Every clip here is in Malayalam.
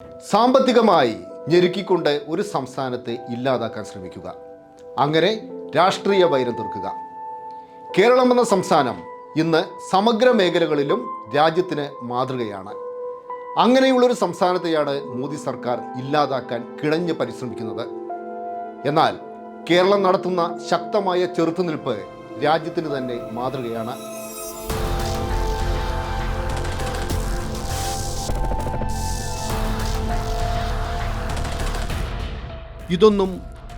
സാമ്പത്തികമായി ഞെരുക്കിക്കൊണ്ട് ഒരു സംസ്ഥാനത്തെ ഇല്ലാതാക്കാൻ ശ്രമിക്കുക, അങ്ങനെ രാഷ്ട്രീയ വൈരം തീർക്കുക. കേരളം എന്ന സംസ്ഥാനം ഇന്ന് സമഗ്ര മേഖലകളിലും രാജ്യത്തിന് മാതൃകയാണ്. അങ്ങനെയുള്ളൊരു സംസ്ഥാനത്തെയാണ് മോദി സർക്കാർ ഇല്ലാതാക്കാൻ കിണഞ്ഞ് പരിശ്രമിക്കുന്നത്. എന്നാൽ കേരളം നടത്തുന്ന ശക്തമായ ചെറുത്തുനിൽപ്പ് രാജ്യത്തിന് തന്നെ മാതൃകയാണ്. ഇതൊന്നും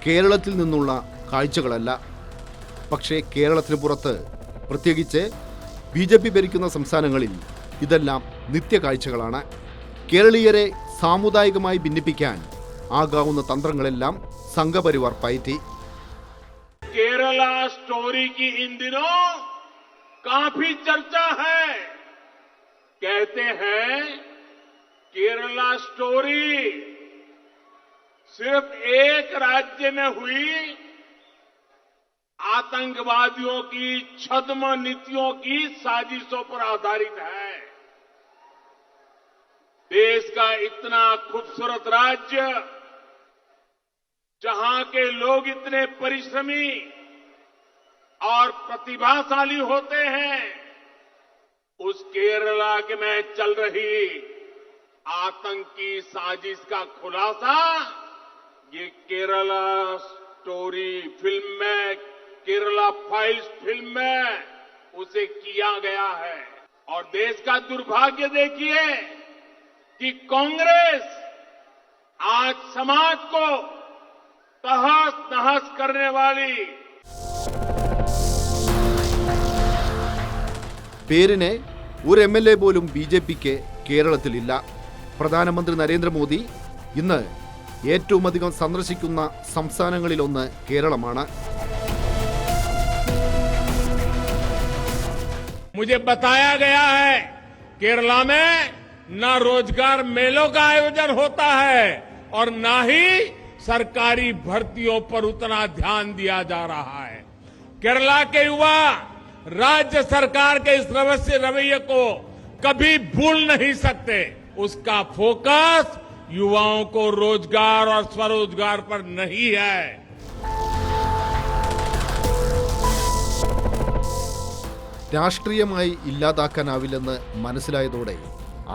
കേരളത്തിൽ നിന്നുള്ള കാഴ്ചകളല്ല. പക്ഷേ കേരളത്തിന് പുറത്ത്, പ്രത്യേകിച്ച് BJP ഭരിക്കുന്ന സംസ്ഥാനങ്ങളിൽ ഇതെല്ലാം നിത്യകാഴ്ചകളാണ്. കേരളീയരെ സാമുദായികമായി ഭിന്നിപ്പിക്കാൻ ആകാവുന്ന തന്ത്രങ്ങളെല്ലാം സംഘപരിവാർ പയറ്റി. केरला स्टोरी की इन दिनों काफी चर्चा है. कहते हैं केरला स्टोरी सिर्फ एक राज्य में हुई आतंकवादियों की छद्म नीतियों की साजिशों पर आधारित है. देश का इतना खूबसूरत राज्य, जहां के लोग इतने परिश्रमी और प्रतिभाशाली होते हैं, उस केरला के में चल रही आतंकी साजिश का खुलासा ये केरला स्टोरी फिल्म में, केरला फाइल्स फिल्म में उसे किया गया है. और देश का दुर्भाग्य देखिए कि कांग्रेस आज समाज को तहस नहस करने वाली പേരിന് ഒരു MLA പോലും BJPക്ക് കേരളത്തിലില്ല. പ്രധാനമന്ത്രി നരേന്ദ്രമോദി ഇന്ന് ഏറ്റവും അധികം സന്ദർശിക്കുന്ന സംസ്ഥാനങ്ങളിലൊന്ന് കേരളമാണ്. मुझे बताया गया है केरला में न रोजगार मेलों का आयोजन होता है और न ही सरकारी भर्तियों पर उतना ध्यान दिया जा रहा है. केरला के युवा राज्य सरकार के इस रवैये को कभी भूल नहीं सकते. उसका फोकस युवाओं को रोजगार और स्वरोजगार पर नहीं है. രാഷ്ട്രീയമായി ഇല്ലാതാക്കാനാവില്ലെന്ന് മനസ്സിലായതോടെ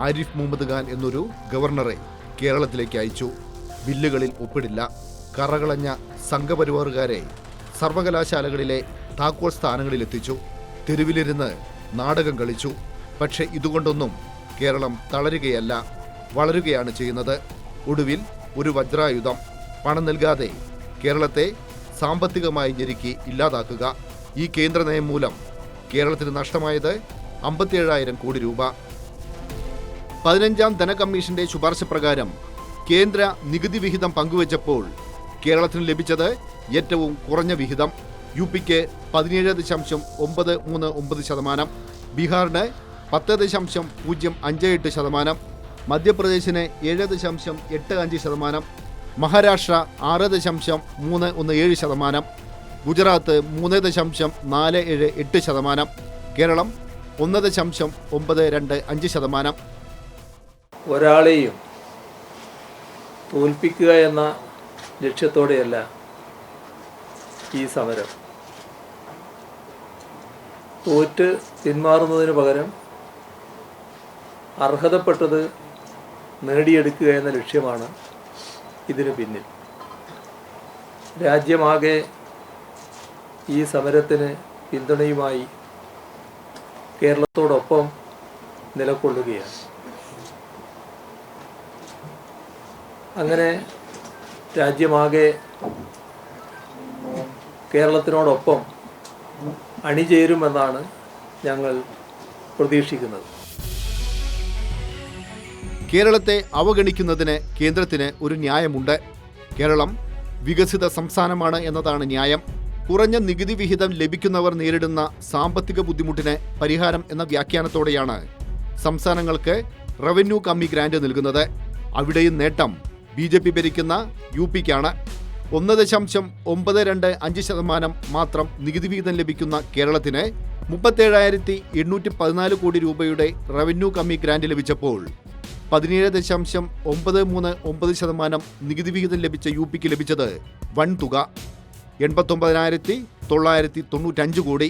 ആരിഫ് മുഹമ്മദ് ഖാൻ എന്നൊരു ഗവർണറെ കേരളത്തിലേക്ക് അയച്ചു. ബില്ലുകളിൽ ഒപ്പിടില്ല. കറകളഞ്ഞ സംഘപരിവാറുകാരെ സർവകലാശാലകളിലെ താക്കോൽ സ്ഥാനങ്ങളിലെത്തിച്ചു. തെരുവിലിരുന്ന് നാടകം കളിച്ചു. പക്ഷേ ഇതുകൊണ്ടൊന്നും കേരളം തളരുകയല്ല, വളരുകയാണ് ചെയ്യുന്നത്. ഒടുവിൽ ഒരു വജ്രായുധം, പണം നൽകാതെ കേരളത്തെ സാമ്പത്തികമായി ഞെരുക്കി ഇല്ലാതാക്കുക. ഈ കേന്ദ്ര നയം മൂലം കേരളത്തിന് നഷ്ടമായത് 57,000 കോടി രൂപ. 15ാം ധനകമ്മീഷന്റെ ശുപാർശ പ്രകാരം കേന്ദ്ര നികുതി വിഹിതം പങ്കുവച്ചപ്പോൾ കേരളത്തിന് ലഭിച്ചത് ഏറ്റവും കുറഞ്ഞ വിഹിതം. UPക്ക് 17.939%, ബീഹാറിന് 10.058%, മധ്യപ്രദേശിന് 7.85%, മഹാരാഷ്ട്ര 6.317%, ഗുജറാത്ത് 3.478%, കേരളം 1.925%. ഒരാളെയും തോൽപ്പിക്കുക എന്ന ലക്ഷ്യത്തോടെയല്ല ഈ സമരം. തോറ്റ് പിന്മാറുന്നതിന് പകരം അർഹതപ്പെട്ടത് നേടിയെടുക്കുക എന്ന ലക്ഷ്യമാണ് ഇതിനു പിന്നിൽ. രാജ്യമാകെ ഈ സമരത്തിന് പിന്തുണയുമായി കേരളത്തോടൊപ്പം നിലകൊള്ളുകയാണ്. അങ്ങനെ രാജ്യമാകെ കേരളത്തിനോടൊപ്പം അണിചേരുമെന്നാണ് ഞങ്ങൾ പ്രതീക്ഷിക്കുന്നത്. കേരളത്തെ അവഗണിക്കുന്നതിന് കേന്ദ്രത്തിന് ഒരു ന്യായമുണ്ട്. കേരളം വികസിത സംസ്ഥാനമാണ് എന്നതാണ് ന്യായം. കുറഞ്ഞ നികുതി വിഹിതം ലഭിക്കുന്നവർ നേരിടുന്ന സാമ്പത്തിക ബുദ്ധിമുട്ടിന് പരിഹാരം എന്ന വ്യാഖ്യാനത്തോടെയാണ് സംസ്ഥാനങ്ങൾക്ക് റവന്യൂ കമ്മി ഗ്രാന്റ് നൽകുന്നത്. അവിടെയും നേട്ടം BJP ഭരിക്കുന്ന UPക്കാണ്. 1.925% മാത്രം നികുതി വിഹിതം ലഭിക്കുന്ന കേരളത്തിന് 37,814 കോടി രൂപയുടെ റവന്യൂ കമ്മി ഗ്രാന്റ് ലഭിച്ചപ്പോൾ 17.939% നികുതി വിഹിതം ലഭിച്ച യു പിക്ക് ലഭിച്ചത് വൻ തുക 89,995 കോടി.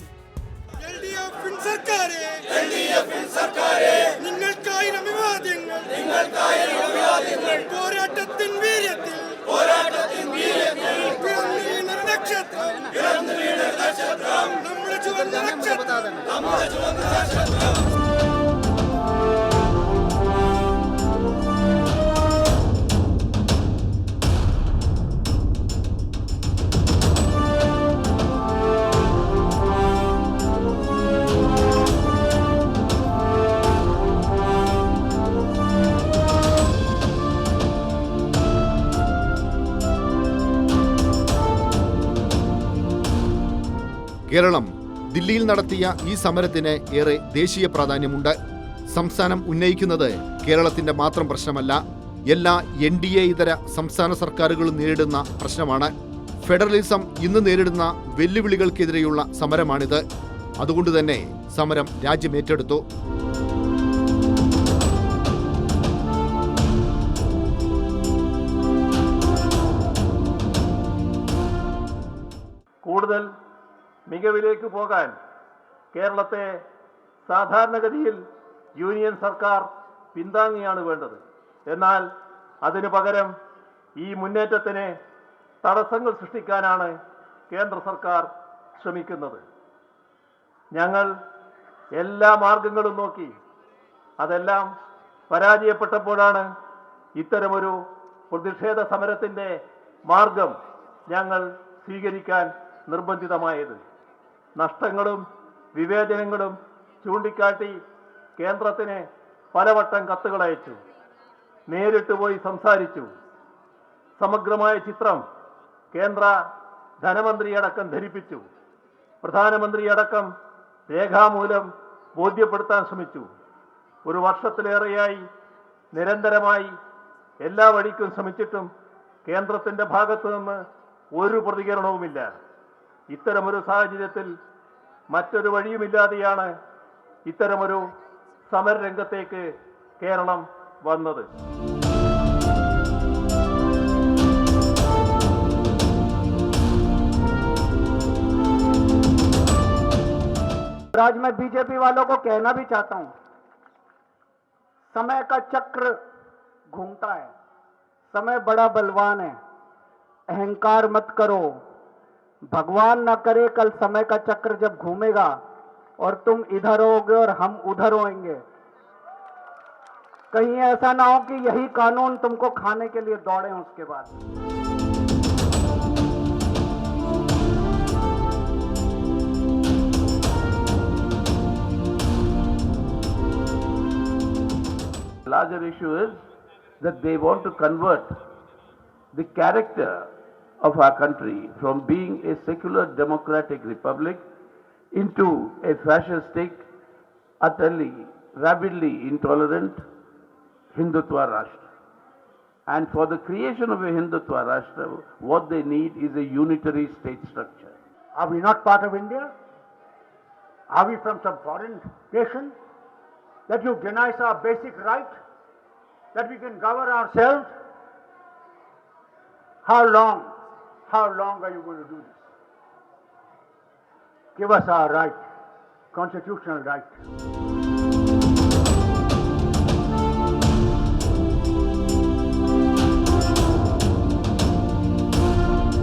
കേരളം ദില്ലിയിൽ നടത്തിയ ഈ സമരത്തിന് ഏറെ ദേശീയ പ്രാധാന്യമുണ്ട്. സംസ്ഥാനം ഉന്നയിക്കുന്നത് കേരളത്തിന്റെ മാത്രം പ്രശ്നമല്ല, എല്ലാ NDA ഇതര സംസ്ഥാന സർക്കാരുകളും നേരിടുന്ന പ്രശ്നമാണ്. ഫെഡറലിസം ഇന്ന് നേരിടുന്ന വെല്ലുവിളികൾക്കെതിരെയുള്ള സമരമാണിത്. അതുകൊണ്ട് തന്നെ സമരം രാജ്യം ഏറ്റെടുത്തു. കൂടുതൽ മികവിലേക്ക് പോകാൻ കേരളത്തെ സാധാരണഗതിയിൽ യൂണിയൻ സർക്കാർ പിന്താങ്ങിയാണ് വേണ്ടത്. എന്നാൽ അതിനു പകരം ഈ മുന്നേറ്റത്തിന് തടസ്സങ്ങൾ സൃഷ്ടിക്കാനാണ് കേന്ദ്ര സർക്കാർ ശ്രമിക്കുന്നത്. ഞങ്ങൾ എല്ലാ മാർഗങ്ങളും നോക്കി. അതെല്ലാം പരാജയപ്പെട്ടപ്പോഴാണ് ഇത്തരമൊരു പ്രതിഷേധ സമരത്തിൻ്റെ മാർഗം ഞങ്ങൾ സ്വീകരിക്കാൻ നിർബന്ധിതമായത്. നഷ്ടങ്ങളും വിവേചനങ്ങളും ചൂണ്ടിക്കാട്ടി കേന്ദ്രത്തിന് പലവട്ടം കത്തുകൾ അയച്ചു, നേരിട്ട് പോയി സംസാരിച്ചു. സമഗ്രമായ ചിത്രം കേന്ദ്ര ധനമന്ത്രിയടക്കം ധരിപ്പിച്ചു. പ്രധാനമന്ത്രിയടക്കം രേഖാമൂലം ബോധ്യപ്പെടുത്താൻ ശ്രമിച്ചു. ഒരു വർഷത്തിലേറെയായി നിരന്തരമായി എല്ലാ വഴിക്കും ശ്രമിച്ചിട്ടും കേന്ദ്രത്തിൻ്റെ ഭാഗത്തു നിന്ന് ഒരു പ്രതികരണവുമില്ല. ഇത്തരമൊരു സാഹചര്യത്തിൽ മറ്റൊരു വഴിയുമില്ലാതെയാണ് ഇത്തരമൊരു സമരരംഗത്തേക്ക് കേരളം വന്നത്. आज मैं बीजेपी वालों को कहना भी चाहता हूं, समय का चक्र घूमता है, समय बड़ा बलवान है, अहंकार मत करो। भगवान ना करे कल समय का चक्र जब घूमेगा और तुम इधर होगे और हम उधर होंगे, कहीं ऐसा ना हो कि यही कानून तुमको खाने के लिए दौड़े उसके बाद। Larger issue is that they want to convert the character of our country from being a secular democratic republic into a fascistic, utterly, rabidly intolerant Hindutva Rashtra. And for the creation of a Hindutva Rashtra, what they need is a unitary state structure. Are we not part of India? Are we from some foreign nation that you deny us our basic right, that we can govern ourselves? How long are you going to do this? Give us our right, constitutional right.